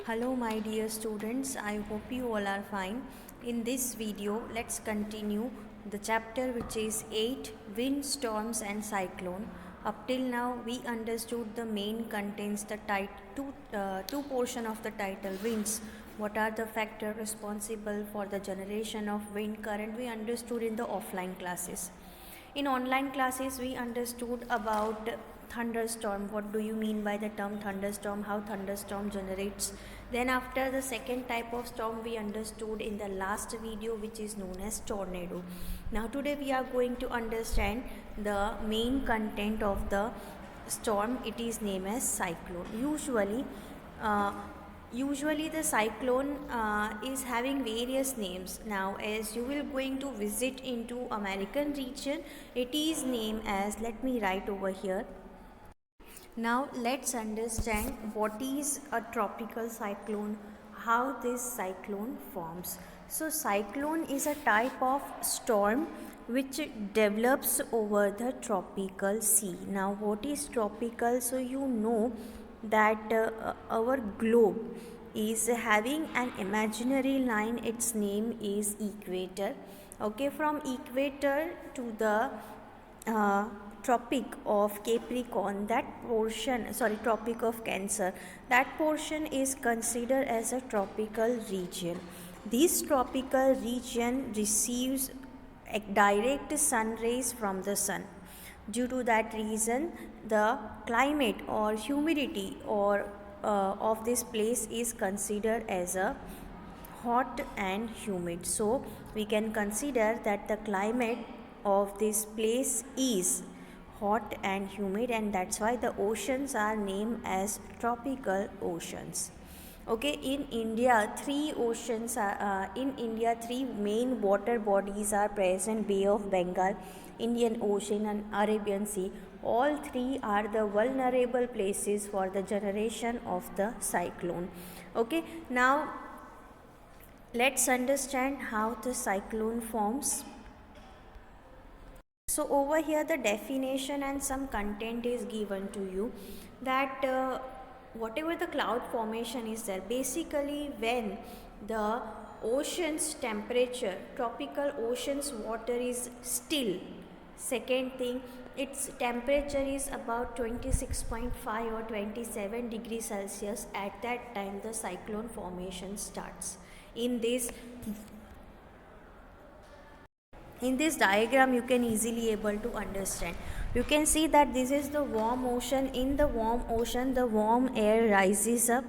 Hello my dear students, I hope you all are fine. In this video, let's continue the chapter which is 8 Wind, Storms and Cyclone. Up till now, we understood the main contents, the two portion of the title, winds. What are the factors responsible for the generation of wind current? We understood in the offline classes. In online classes, we understood about thunderstorm. What do you mean by the term thunderstorm? How thunderstorm generates? Then after the second type of storm we understood in the last video, which is known as tornado. Now today we are going to understand the main content of the storm. It is named as cyclone. Usually the cyclone is having various names. Now as you will going to visit into American region, it is named as, let me write over here. Now let's understand what is a tropical cyclone, how this cyclone forms. So cyclone is a type of storm which develops over the tropical sea. Now what is tropical? So you know that our globe is having an imaginary line. Its name is equator. Okay, from equator to the tropic of Capricorn, tropic of Cancer, that portion is considered as a tropical region. This tropical region receives direct sun rays from the sun. Due to that reason, the climate or humidity of this place is considered as a hot and humid. So we can consider that the climate of this place is hot and humid, and that's why the oceans are named as tropical oceans. Okay, in India, three main water bodies are present: Bay of Bengal, Indian Ocean and Arabian Sea. All three are the vulnerable places for the generation of the cyclone. Okay, now let's understand how the cyclone forms. So over here the definition and some content is given to you that whatever the cloud formation is there, basically when the ocean's temperature, tropical ocean's water is still. Second thing, its temperature is about 26.5 or 27 degrees Celsius. At that time the cyclone formation starts. In this diagram you can easily able to understand. You can see that this is the warm ocean. In the warm ocean, the warm air rises up.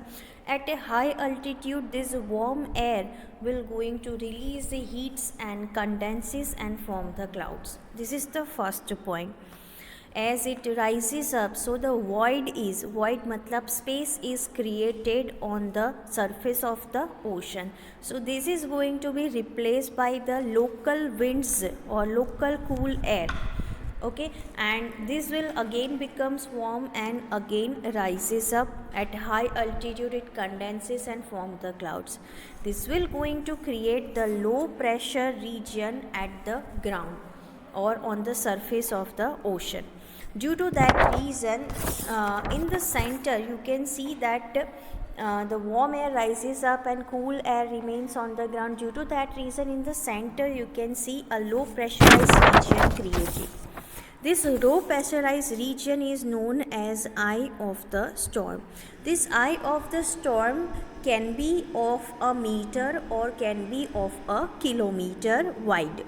At a high altitude, this warm air will going to release the heats and condenses and form the clouds. This is the first point. As it rises up, so the void matlab space is created on the surface of the ocean. So this is going to be replaced by the local winds or local cool air. Okay, and this will again becomes warm and again rises up. At high altitude it condenses and form the clouds. This will going to create the low pressure region at the ground or on the surface of the ocean. Due to that reason, in the center you can see that the warm air rises up and cool air remains on the ground. Due to that reason, in the center you can see a low pressurized region created. This low pressurized region is known as eye of the storm. This eye of the storm can be of a meter or can be of a kilometer wide.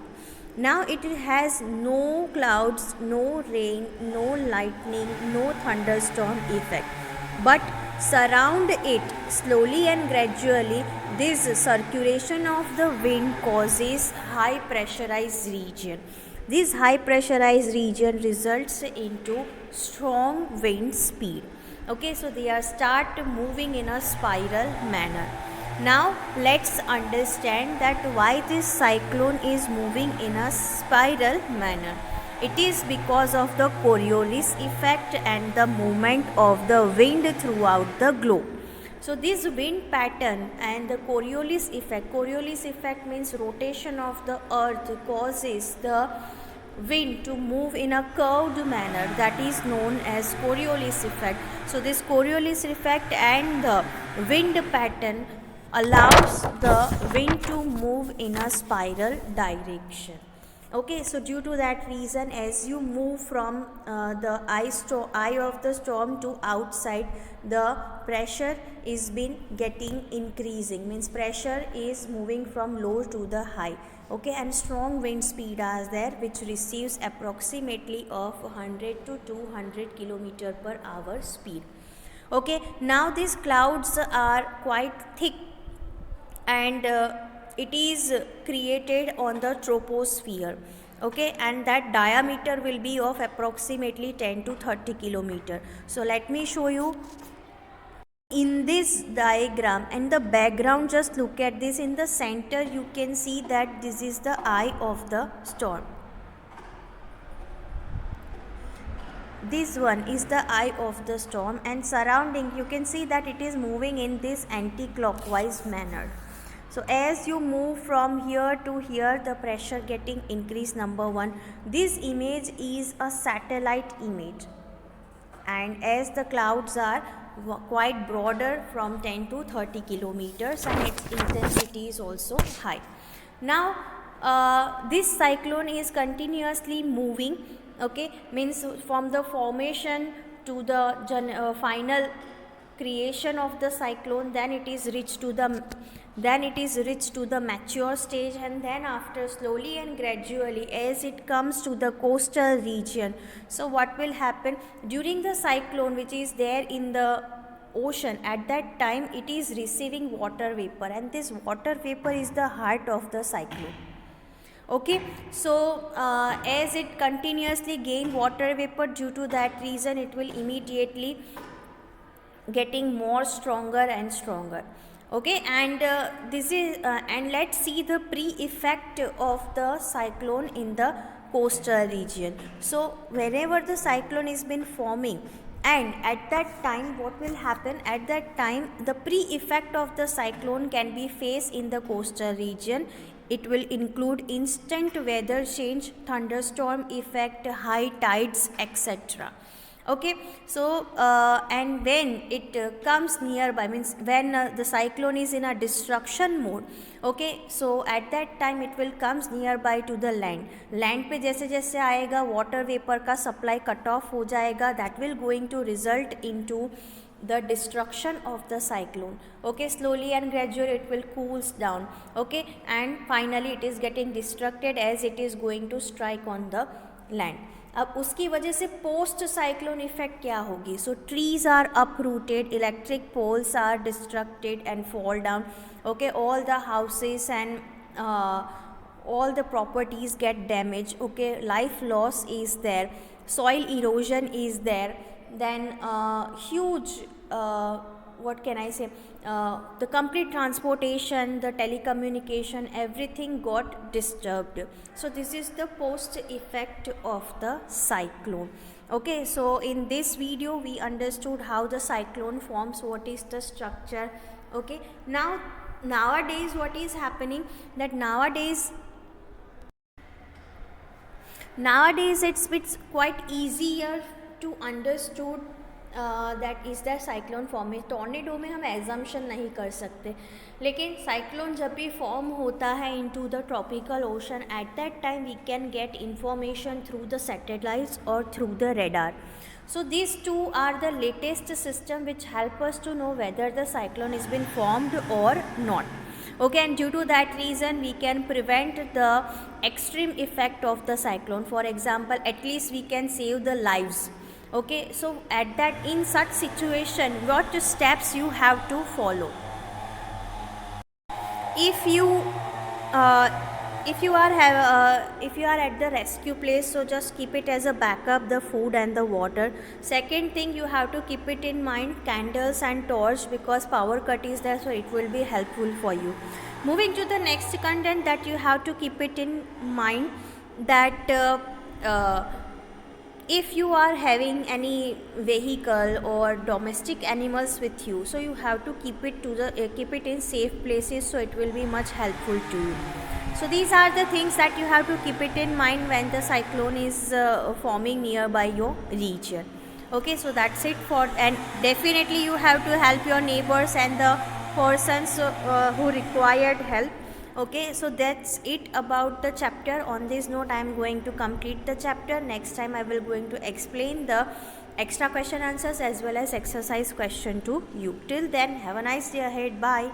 Now it has no clouds, no rain, no lightning, no thunderstorm effect. But surround it slowly and gradually, this circulation of the wind causes high pressurized region. This high pressurized region results into strong wind speed. Okay, so they are start moving in a spiral manner. Now let's understand that why this cyclone is moving in a spiral manner. It is because of the Coriolis effect and the movement of the wind throughout the globe. So this wind pattern and the Coriolis effect means rotation of the earth causes the wind to move in a curved manner, that is known as Coriolis effect. So this Coriolis effect and the wind pattern allows the wind to move in a spiral direction. Okay, so due to that reason, as you move from the eye of the storm to outside, the pressure is been getting increasing, means pressure is moving from low to the high. Okay, and strong wind speed are there, which receives approximately of 100 to 200 kilometer per hour speed. Okay, now these clouds are quite thick, and it is created on the troposphere. Okay, and that diameter will be of approximately 10 to 30 kilometer. So let me show you in this diagram, and the background, just look at this. In the center you can see that this is the eye of the storm. This one is the eye of the storm, and surrounding you can see that it is moving in this anti-clockwise manner. So as you move from here to here, the pressure getting increased, number one. This image is a satellite image, and as the clouds are quite broader from 10 to 30 kilometers, and its intensity is also high. Now this cyclone is continuously moving. Okay, means from the formation to the final creation of the cyclone, then it is reached to the mature stage, and then after slowly and gradually as it comes to the coastal region. So what will happen during the cyclone, which is there in the ocean, at that time it is receiving water vapor, and this water vapor is the heart of the cyclone. Okay, so as it continuously gain water vapor, due to that reason it will immediately getting more stronger and stronger. Okay, and this is and let's see the pre-effect of the cyclone in the coastal region. So whenever the cyclone is been forming, and at that time what will happen, at that time the pre-effect of the cyclone can be faced in the coastal region. It will include instant weather change, thunderstorm effect, high tides, etc. Okay, so and when it comes nearby, means when the cyclone is in a destruction mode. Okay, so at that time it will comes nearby to the land पे जैसे जैसे आएगा water vapor का supply cut off हो जाएगा, that will going to result into the destruction of the cyclone. Okay, slowly and gradually it will cools down. Okay, and finally it is getting destructed as it is going to strike on the land. अब उसकी वजह से post cyclone effect क्या होगी. So trees are uprooted, electric poles are destructed and fall down. Okay, all the houses and all the properties get damaged. Okay, life loss is there, soil erosion is there, then huge what can I say, the complete transportation, the telecommunication, everything got disturbed. So this is the post effect of the cyclone. Okay, so in this video we understood how the cyclone forms, what is the structure. Okay, now nowadays what is happening, that nowadays it's quite easier to understood that is that cyclone form. Tornado में हम assumption नहीं कर सकते, लेकिन cyclone जब भी form होता है into the tropical ocean, at that time we can get information through the satellites और through the radar. So these two are the latest system which help us to know whether the cyclone has been formed or not. Okay, and due to that reason we can prevent the extreme effect of the cyclone. For example, at least we can save the lives. Okay, so at that, in such situation, what steps you have to follow? If you are at the rescue place, so just keep it as a backup, the food and the water. Second thing, you have to keep it in mind, candles and torch, because power cut is there, so it will be helpful for you. Moving to the next content, that you have to keep it in mind that if you are having any vehicle or domestic animals with you, so you have to keep it in safe places, so it will be much helpful to you. So these are the things that you have to keep it in mind when the cyclone is forming nearby your region. Okay, so that's it for, and definitely you have to help your neighbors and the persons who required help. Okay, so that's it about the chapter. On this note, I am going to complete the chapter. Next time I will going to explain the extra question answers as well as exercise question to you. Till then, have a nice day ahead. Bye.